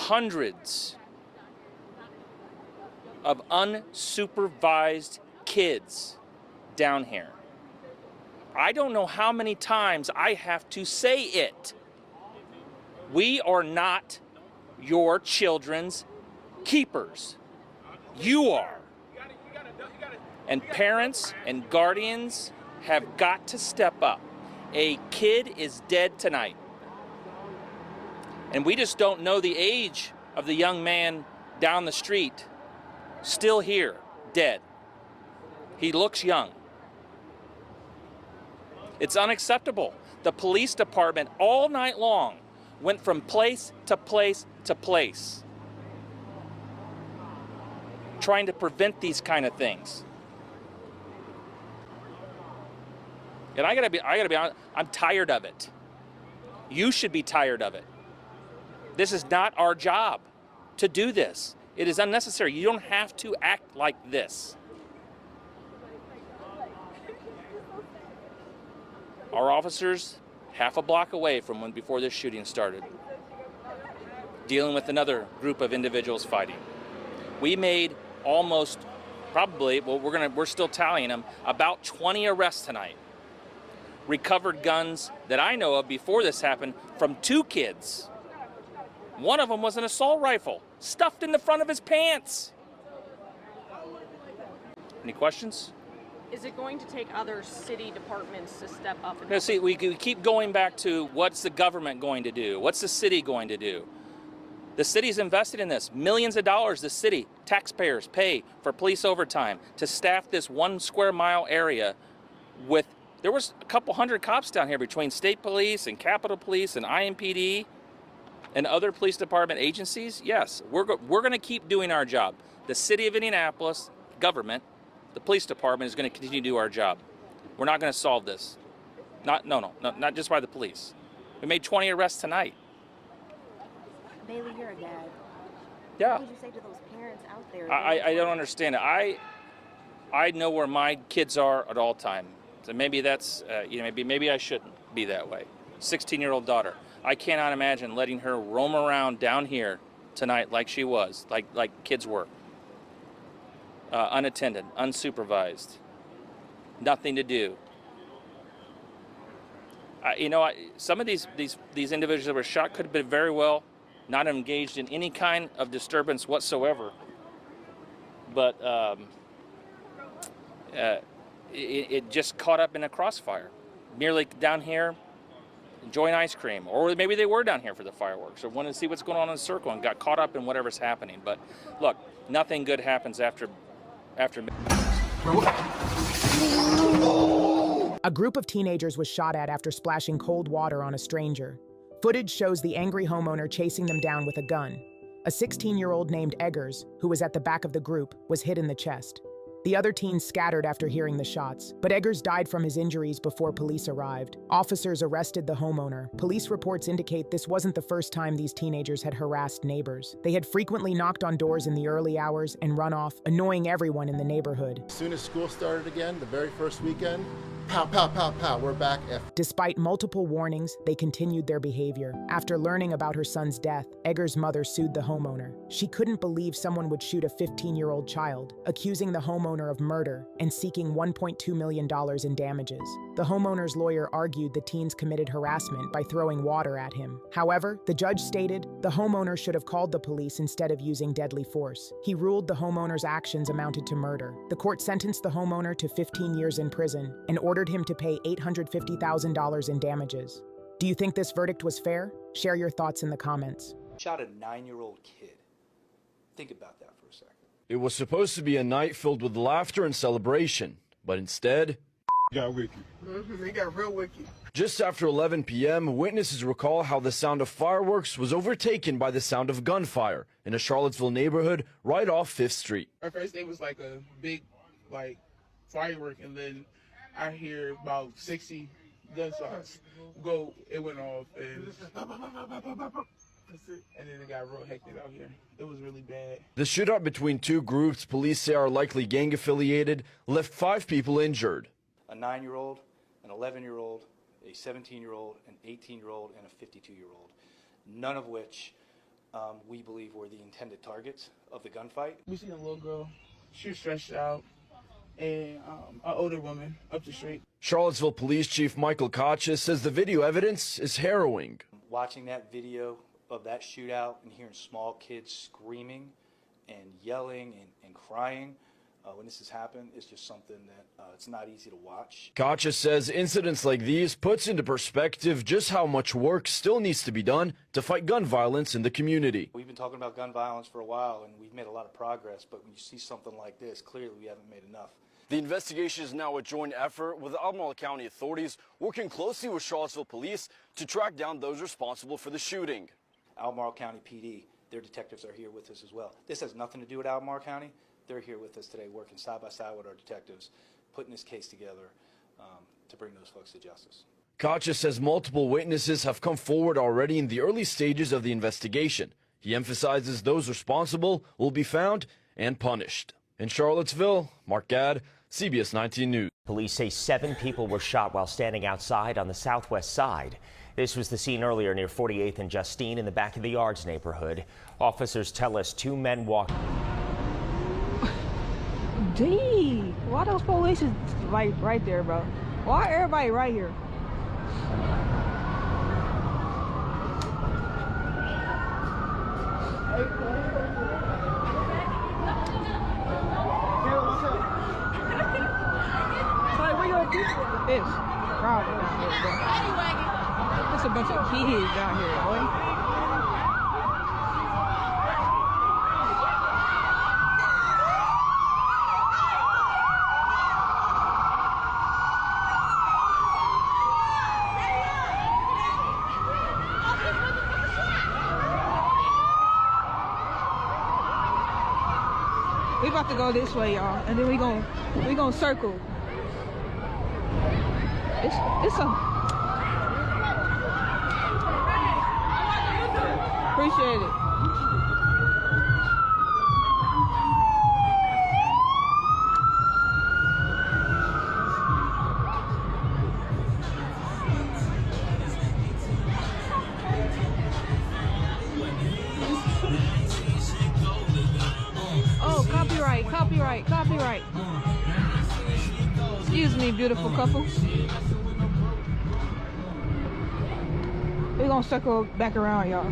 hundreds of unsupervised kids down here. I don't know how many times I have to say it. We are not your children's keepers. You are. And parents and guardians have got to step up. A kid is dead tonight. And we just don't know the age of the young man down the street, still here, dead. He looks young. It's unacceptable. The police department all night long went from place to place to place, trying to prevent these kind of things. And I gotta be honest, I'm tired of it. You should be tired of it. This is not our job to do this. It is unnecessary. You don't have to act like this. Our officers, half a block away from when before this shooting started, dealing with another group of individuals fighting. We made almost, probably, well, we're still tallying them, about 20 arrests tonight. Recovered guns that I know of before this happened from 2 kids. One of them was an assault rifle stuffed in the front of his pants. Any questions? Is it going to take other city departments to step up? No, see, we keep going back to what's the government going to do? What's the city going to do? The city's invested in this. Millions of dollars the city, taxpayers, pay for police overtime to staff this 1 square mile area with, there was a couple hundred cops down here between state police and Capitol Police and IMPD and other police department agencies. Yes, we're going to keep doing our job. The city of Indianapolis, government, the police department is going to continue to do our job. We're not going to solve this. Not just by the police. We made 20 arrests tonight. Bailey, you're a dad. Yeah. What would you say to those parents out there? I don't understand it. I know where my kids are at all time. So maybe that's, maybe I shouldn't be that way. 16-year-old daughter. I cannot imagine letting her roam around down here tonight like she was, like kids were. Unattended, unsupervised, nothing to do. Some of these individuals that were shot could have been very well not engaged in any kind of disturbance whatsoever. But it just caught up in a crossfire. Merely down here, enjoying ice cream, or maybe they were down here for the fireworks, or wanted to see what's going on in the circle and got caught up in whatever's happening. But look, nothing good happens after. A group of teenagers was shot at after splashing cold water on a stranger. Footage shows the angry homeowner chasing them down with a gun. A 16-year-old named Eggers, who was at the back of the group, was hit in the chest. The other teens scattered after hearing the shots, but Eggers died from his injuries before police arrived. Officers arrested the homeowner. Police reports indicate this wasn't the first time these teenagers had harassed neighbors. They had frequently knocked on doors in the early hours and run off, annoying everyone in the neighborhood. As soon as school started again, the very first weekend, pow, pow, pow, pow, we're back. Despite multiple warnings, they continued their behavior. After learning about her son's death, Eggers' mother sued the homeowner. She couldn't believe someone would shoot a 15-year-old child, accusing the homeowner of murder and seeking $1.2 million in damages. The homeowner's lawyer argued the teens committed harassment by throwing water at him. However, the judge stated the homeowner should have called the police instead of using deadly force. He ruled the homeowner's actions amounted to murder. The court sentenced the homeowner to 15 years in prison and ordered him to pay $850,000 in damages. Do you think this verdict was fair? Share your thoughts in the comments. Shot a 9-year-old kid. Think about that for a second. It was supposed to be a night filled with laughter and celebration, but instead, got wicked. They got real wicked. Just after 11 p.m., witnesses recall how the sound of fireworks was overtaken by the sound of gunfire in a Charlottesville neighborhood right off 5th Street. Our first day was like a big, firework, and then I hear about 60 gunshots go. It went off, and that's it. And then it got real hectic out here. It was really bad. The shootout between two groups police say are likely gang-affiliated left 5 people injured. A 9-year-old, an 11-year-old, a 17-year-old, an 18-year-old, and a 52-year-old, none of which we believe were the intended targets of the gunfight. We seen a little girl. She was stretched out, and an older woman up the street. Charlottesville Police Chief Michael Kochis says the video evidence is harrowing. Watching that video of that shootout and hearing small kids screaming and yelling and crying when this has happened is just something that it's not easy to watch. Kochis says incidents like these puts into perspective just how much work still needs to be done to fight gun violence in the community. We've been talking about gun violence for a while, and we've made a lot of progress, but when you see something like this, clearly we haven't made enough. The investigation is now a joint effort with Albemarle County authorities working closely with Charlottesville Police to track down those responsible for the shooting. Albemarle County PD, their detectives are here with us as well. This has nothing to do with Albemarle County. They're here with us today, working side by side with our detectives, putting this case together to bring those folks to justice. Kochis says multiple witnesses have come forward already in the early stages of the investigation. He emphasizes those responsible will be found and punished. In Charlottesville, Mark Gadd, CBS 19 News. Police say 7 people were shot while standing outside on the southwest side. This was the scene earlier near 48th and Justine in the Back of the Yards neighborhood. Officers tell us 2 men walked. Gee, why those police is like right there, bro? Why everybody right here? It's crowded down here, bro. There's a bunch of kids down here, boy. We about to go this way, y'all, and then we gonna circle. It's a appreciate it. Oh, copyright. Excuse me, beautiful couple. We're gonna circle back around, y'all.